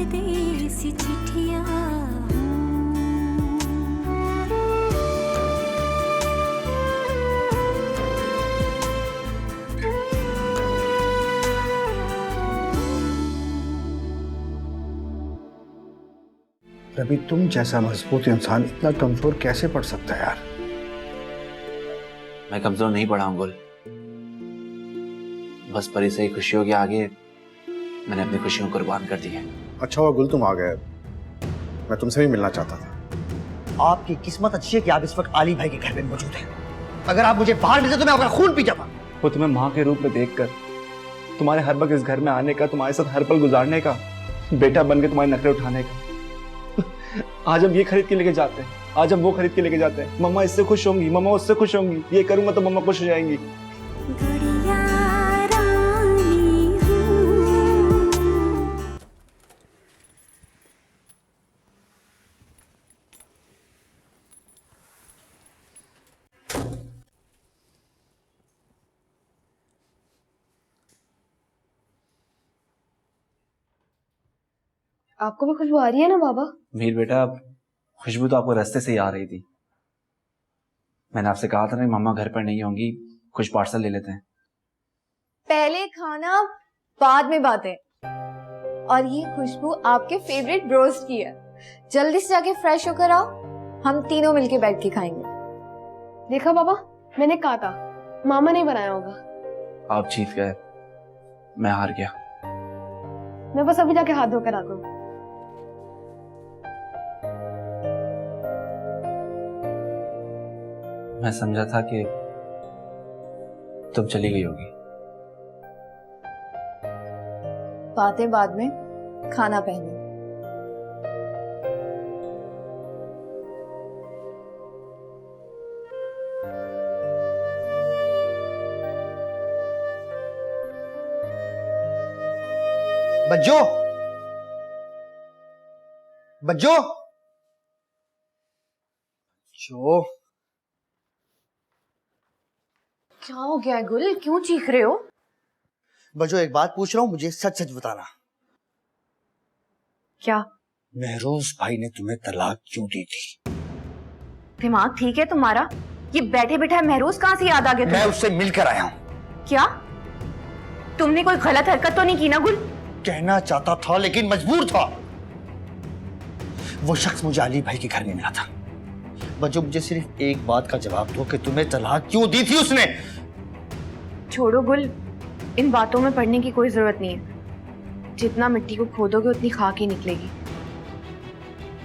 परदेसी चिट्ठियां रवि, तुम जैसा मजबूत इंसान इतना कमजोर कैसे पड़ सकता है यार? मैं कमजोर नहीं पड़ा हूं गुल, बस परी से खुशियों के आगे मैंने अपनी खुशियों को कुर्बान कर दी है। अच्छा हुआ गुल तुम आ गए, मैं तुमसे भी मिलना चाहता था। आपकी किस्मत अच्छी है कि आप इस वक्त आली भाई के घर में मौजूद हैं। अगर आप मुझे बाहर मिलते तो मैं आपका खून पी जाता। वो तुम्हें माँ के रूप में देखकर, तुम्हारे हर वक्त इस घर में आने का, तुम्हारे साथ हर पल गुजारने का, बेटा बन के तुम्हारे नखरे उठाने का। आज हम ये खरीद के लेके जाते हैं, आज हम वो खरीद के लेके जाते हैं। मम्मा इससे खुश होंगी, मम्मा उससे खुश होंगी, ये करूंगा तो मम्मा खुश हो जाएंगी। आपको भी खुशबू आ रही है ना बाबा? मीर बेटा, खुशबू तो आपको रास्ते से ही आ रही थी। मैंने आपसे कहा था ना मम्मा घर पर नहीं होंगी, कुछ पार्सल ले लेते हैं। पहले खाना बाद में बातें। और ये खुशबू आपके फेवरेट ब्रोस्ट की है। जल्दी से जाके फ्रेश होकर आओ, हम तीनों मिलके बैठ के खाएंगे। देखा बाबा, मैंने कहा था मामा ने बनाया होगा। आप जीत गए, मैं हार गया। मैं बस अभी जाके हाथ धोकर आता हूँ। मैं समझा था कि तुम चली गई होगी। बातें बाद में, खाना पहले। बज्जो, बज्जो, जो क्या हो गया है गुल, क्यों चीख रहे हो? बज्जो, एक बात पूछ रहा हूँ, मुझे सच सच बताना। क्या? महरोज भाई ने तुम्हें तलाक क्यों दी थी? दिमाग ठीक है तुम्हारा? ये बैठे बैठे महरोज कहाँ से याद आ गया? मैं उससे मिलकर आया हूँ। क्या? तुमने कोई गलत हरकत तो नहीं की ना गुल? कहना चाहता था लेकिन मजबूर था। वो शख्स मुझे अली भाई के घर में मिला था। बच्चों, मुझे सिर्फ एक बात का जवाब दो कि तुम्हें तलाक क्यों दी थी उसने? छोड़ो गुल, इन बातों में पढ़ने की कोई जरूरत नहीं है। जितना मिट्टी को खोदोगे उतनी खाक ही निकलेगी।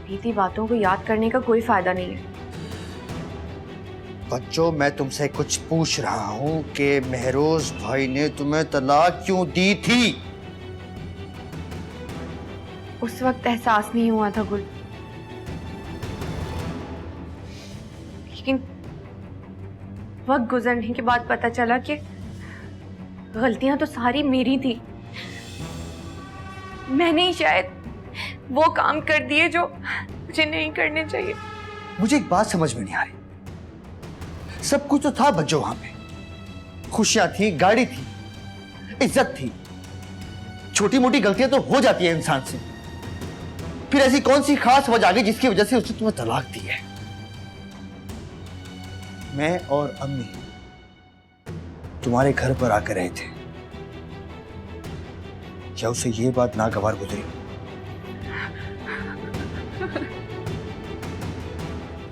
बीती बातों को याद करने का कोई फायदा नहीं है। बच्चों, मैं तुमसे कुछ पूछ रहा हूँ कि महरोज भाई ने तुम्हें तलाक क्यों दी थी? उस वक्त एहसास नहीं हुआ था गुल, लेकिन वक्त गुजरने के बाद पता चला कि गलतियां तो सारी मेरी थी। मैंने ही शायद वो काम कर दिए जो मुझे नहीं करने चाहिए। मुझे एक बात समझ में नहीं आ रही। सब कुछ तो था बच्चों वहां पे, खुशियां थी, गाड़ी थी, इज्जत थी। छोटी मोटी गलतियां तो हो जाती है इंसान से। फिर ऐसी कौन सी खास वजह आ गई जिसकी वजह से उसने तुम्हें तलाक दी है? मैं और अम्मी तुम्हारे घर पर आकर रहे थे, क्या उसे ये बात नागवार गुजरी?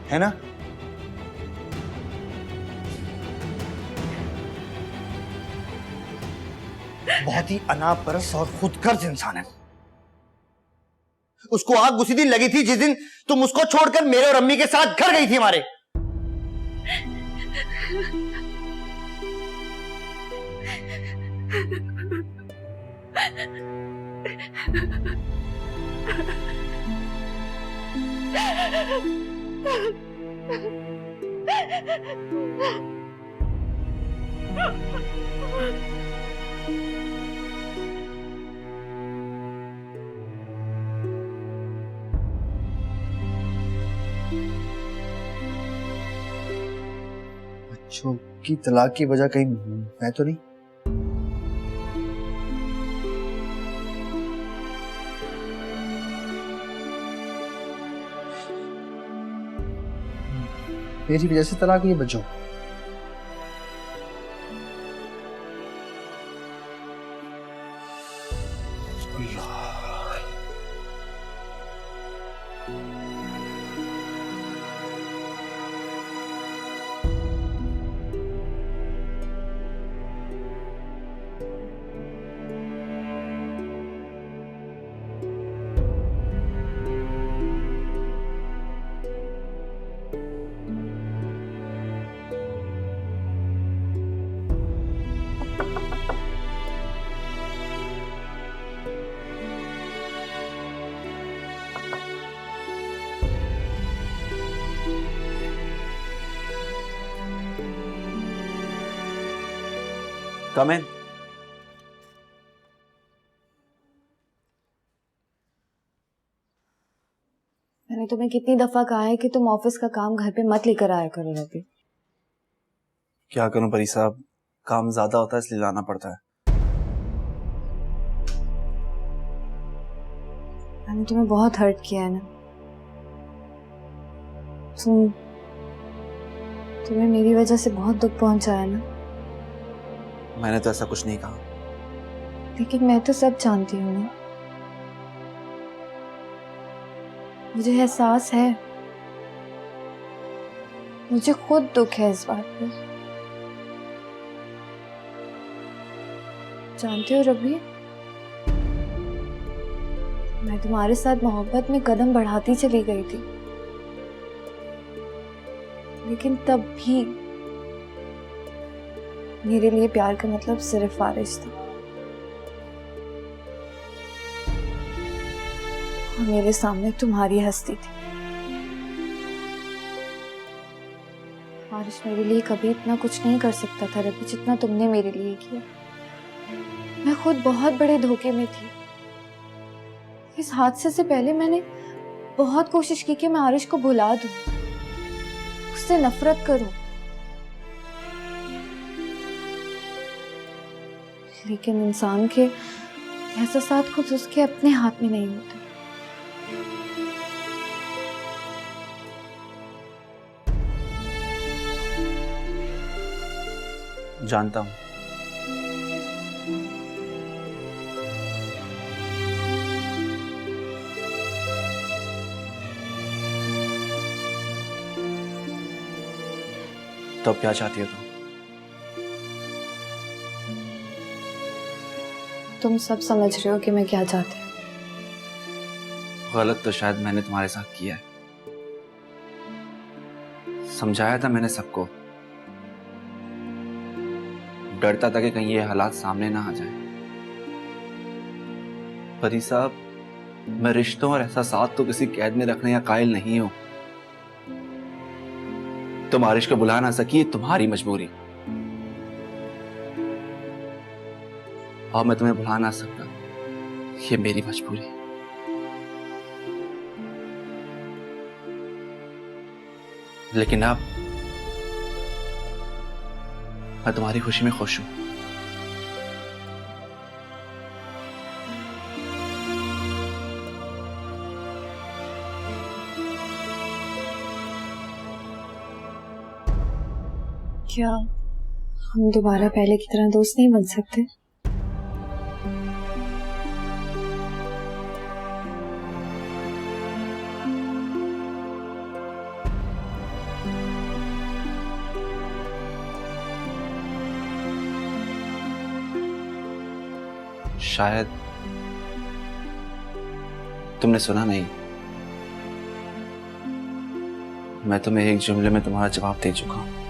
है ना? बहुत ही अनापरस और खुदगर्ज इंसान है। उसको आग उसी दिन लगी थी जिस दिन तुम उसको छोड़कर मेरे और अम्मी के साथ घर गई थी हमारे। बच्चों की तलाक की वजह कहीं मैं तो नहीं? मेरी वजह से तलाक हुई है बच्चों। कम इन। मैंने तुम्हें कितनी दफा कहा है कि तुम ऑफिस का काम घर पे मत लेकर आया करो रवि। क्या करूं परी साहब, काम ज्यादा होता है इसलिए लाना पड़ता है। मैंने तुम्हें बहुत हर्ट किया है ना। तुम्हें मेरी वजह से बहुत दुख पहुंचा है ना। मैंने तो ऐसा कुछ नहीं कहा। लेकिन मैं तो सब जानती हूँ ना। मुझे एहसास है, मुझे खुद दुख है इस बात पे। जानते हो रवि, मैं तुम्हारे साथ मोहब्बत में कदम बढ़ाती चली गई थी, लेकिन तब भी मेरे लिए प्यार का मतलब सिर्फ वारिस था। और मेरे सामने तुम्हारी हस्ती थी। वारिस मेरे लिए कभी इतना कुछ नहीं कर सकता था रवि, जितना तुमने मेरे लिए किया। मैं खुद बहुत बड़े धोखे में थी। इस हादसे से पहले मैंने बहुत कोशिश की कि मैं आरिश को भुला दूं, उससे नफरत करूं, लेकिन इंसान के एहसासात खुद उसके अपने हाथ में नहीं होते। जानता हूं। तो अब क्या चाहती हो तुम सब समझ रहे हो कि मैं क्या चाहती हूँ। गलत तो शायद मैंने तुम्हारे साथ किया है। समझाया था मैंने सबको, डरता था कि कहीं ये हालात सामने ना आ जाए। परी साहब, मैं रिश्तों और एहसासात तो किसी कैद में रखने या कायल नहीं हूं। तुम आरिश को बुला ना सकी, तुम्हारी मजबूरी, और मैं तुम्हें बुला ना सकता, ये मेरी मजबूरी। लेकिन अब मैं तुम्हारी खुशी में खुश हूं। क्या हम दोबारा पहले की तरह दोस्त नहीं बन सकते? शायद तुमने सुना नहीं, मैं तुम्हें एक जुमले में तुम्हारा जवाब दे चुका हूं।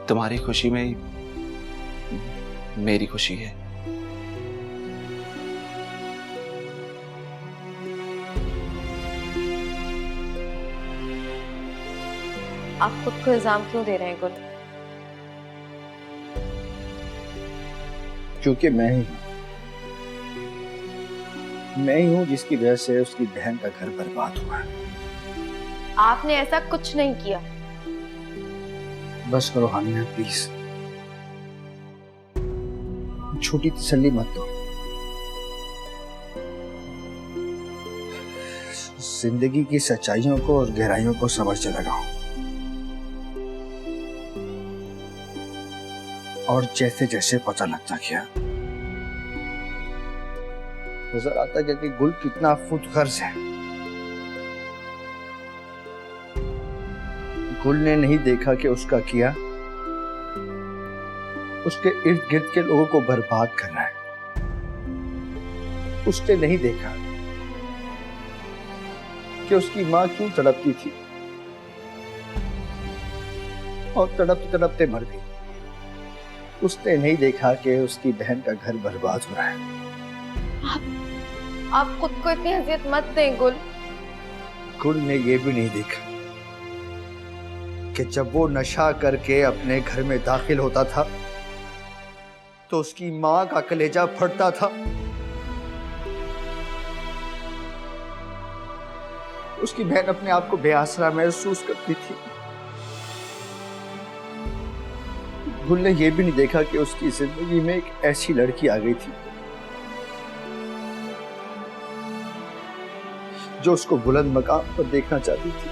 तुम्हारी खुशी में ही मेरी खुशी है। आप खुद को इल्जाम क्यों दे रहे हैं गुल? क्योंकि मैं ही हूं जिसकी वजह से उसकी बहन का घर बर्बाद हुआ। आपने ऐसा कुछ नहीं किया। बस करो हानिया प्लीज, छोटी तसल्ली मत दो। जिंदगी की सच्चाइयों को और गहराइयों को समझने लगा हूं। और जैसे जैसे पता लगता गया, नजर आता गया कि गुल कितना खुदगर्ज है। गुल ने नहीं देखा कि उसका किया उसके इर्द गिर्द के लोगों को बर्बाद कर रहा है। उसने नहीं देखा कि उसकी मां क्यों तड़पती थी और तड़पते तड़पते मर गई। उसने नहीं देखा कि उसकी बहन का घर बर्बाद हो रहा है। आप खुद को इतनी अजियत मत दें गुल। गुल ने यह भी नहीं देखा कि जब वो नशा करके अपने घर में दाखिल होता था तो उसकी मां का कलेजा फटता था। उसकी बहन अपने आप को बेआसरा महसूस करती थी। गुल ने यह भी नहीं देखा कि उसकी जिंदगी में एक ऐसी लड़की आ गई थी जो उसको बुलंद मकाम पर देखना चाहती थी।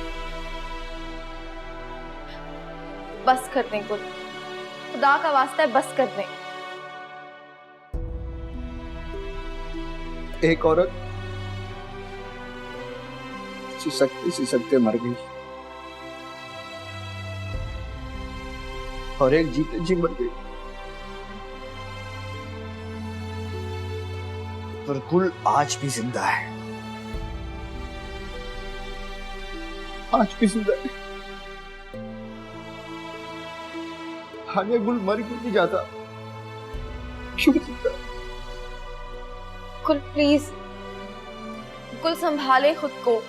बस कर दें गुल, खुदा का वास्ता है बस कर दें। एक औरत सिसकते मर गई और एक जीते जी मर गई। पर गुल आज भी जिंदा है, आज भी जिंदा है। हानिया, गुल मर क्यों नहीं जाता? क्यों जिंदा? गुल प्लीज, गुल संभाले खुद को।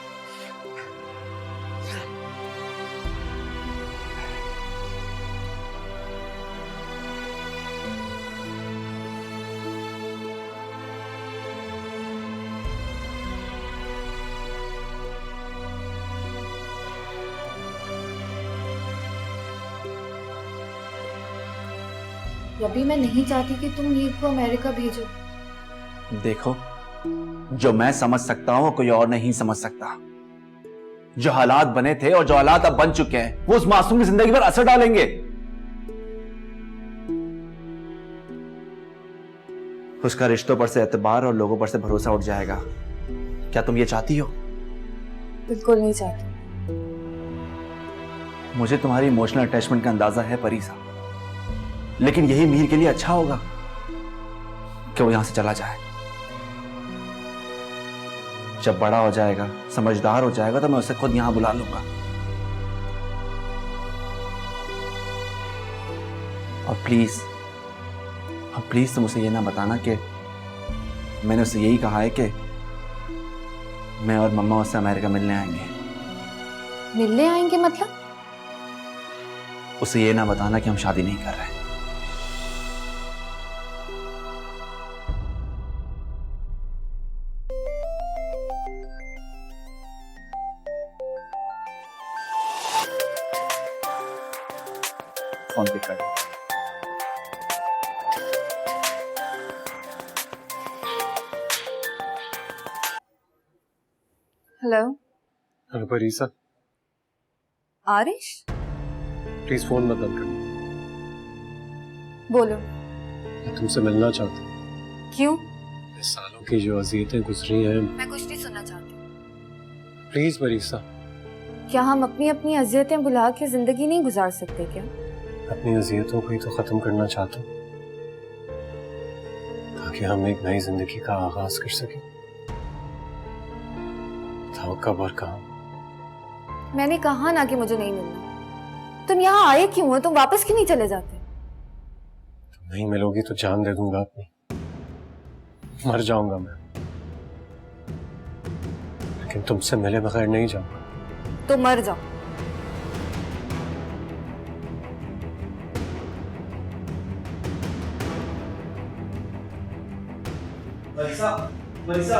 अभी मैं नहीं चाहती कि तुम नीर को अमेरिका भेजो। देखो, जो मैं समझ सकता हूं वो कोई और नहीं समझ सकता। जो हालात बने थे और जो हालात अब बन चुके हैं वो उस मासूम की जिंदगी पर असर डालेंगे। उसका रिश्तों पर से एतबार और लोगों पर से भरोसा उठ जाएगा। क्या तुम ये चाहती हो? बिल्कुल नहीं चाहती। मुझे तुम्हारी इमोशनल अटैचमेंट का अंदाजा है परीसा, लेकिन यही मीर के लिए अच्छा होगा कि वो यहां से चला जाए। जब बड़ा हो जाएगा, समझदार हो जाएगा, तो मैं उसे खुद यहां बुला लूंगा। और प्लीज तुम उसे ये ना बताना कि मैंने उसे यही कहा है कि मैं और मम्मा उससे अमेरिका मिलने आएंगे। मिलने आएंगे मतलब? उसे ये ना बताना कि हम शादी नहीं कर रहे। फोन पे कर। Hello hello Parisa, Arish, please phone मत बंद करना। बोलो। मैं तुमसे मिलना चाहता हूँ। क्यों? इस सालों की जो अज़ियतें गुजरी हैं। मैं कुछ नहीं सुनना चाहती। प्लीज परीसा। क्या हम अपनी अपनी अजियतें बुला के जिंदगी नहीं गुजार सकते क्या? अपनी अज़ियतों को ही तो खत्म करना चाहता हूँ ताकि हम एक नई जिंदगी का आगाज कर सकें। बताओ कब और कहाँ? मैंने कहा ना कि मुझे नहीं मिलना। तुम यहाँ आए क्यों हो? तुम वापस क्यों नहीं चले जाते? तुम नहीं मिलोगी तो जान दे दूंगा अपनी। मर जाऊंगा मैं, लेकिन तुमसे मिले बगैर नहीं जाऊंगा। तो मर जाओ। मरीसा,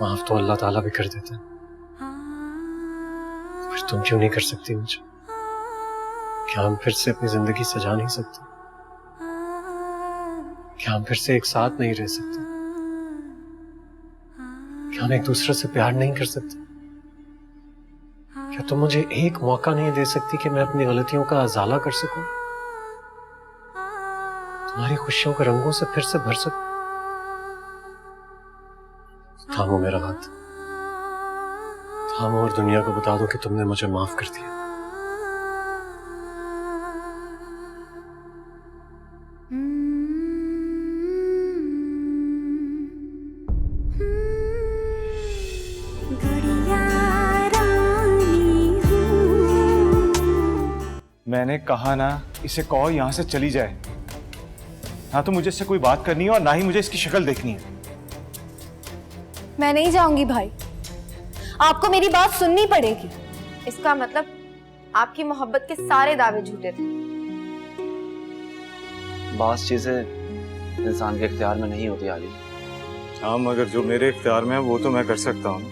माफ तो अल्लाह ताला भी कर देता है, फिर तुम क्यों नहीं कर सकती मुझे? क्या हम फिर से अपनी जिंदगी सजा नहीं सकते? क्या हम फिर से एक साथ नहीं रह सकते? क्या हम एक दूसरे से प्यार नहीं कर सकते? क्या तुम मुझे एक मौका नहीं दे सकती कि मैं अपनी गलतियों का अजाला कर सकूं, तुम्हारी खुशियों के रंगों से फिर से भर सकूं? थामो मेरा हाथ, थामो और दुनिया को बता दो कि तुमने मुझे माफ कर दिया। मैंने कहा ना, इसे कहो यहां से चली जाए। ना तो मुझे इससे कोई बात करनी है और ना ही मुझे इसकी शक्ल देखनी है। मैं नहीं जाऊंगी भाई, आपको मेरी बात सुननी पड़ेगी। इसका मतलब आपकी मोहब्बत के सारे दावे झूठे थे। बास चीजें इंसान के इख्तियार में नहीं होती आली। हाँ, मगर जो मेरे इख्तियार में है वो तो मैं कर सकता हूँ।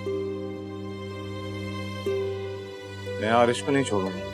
मैं आरिश को नहीं छोड़ूंगा।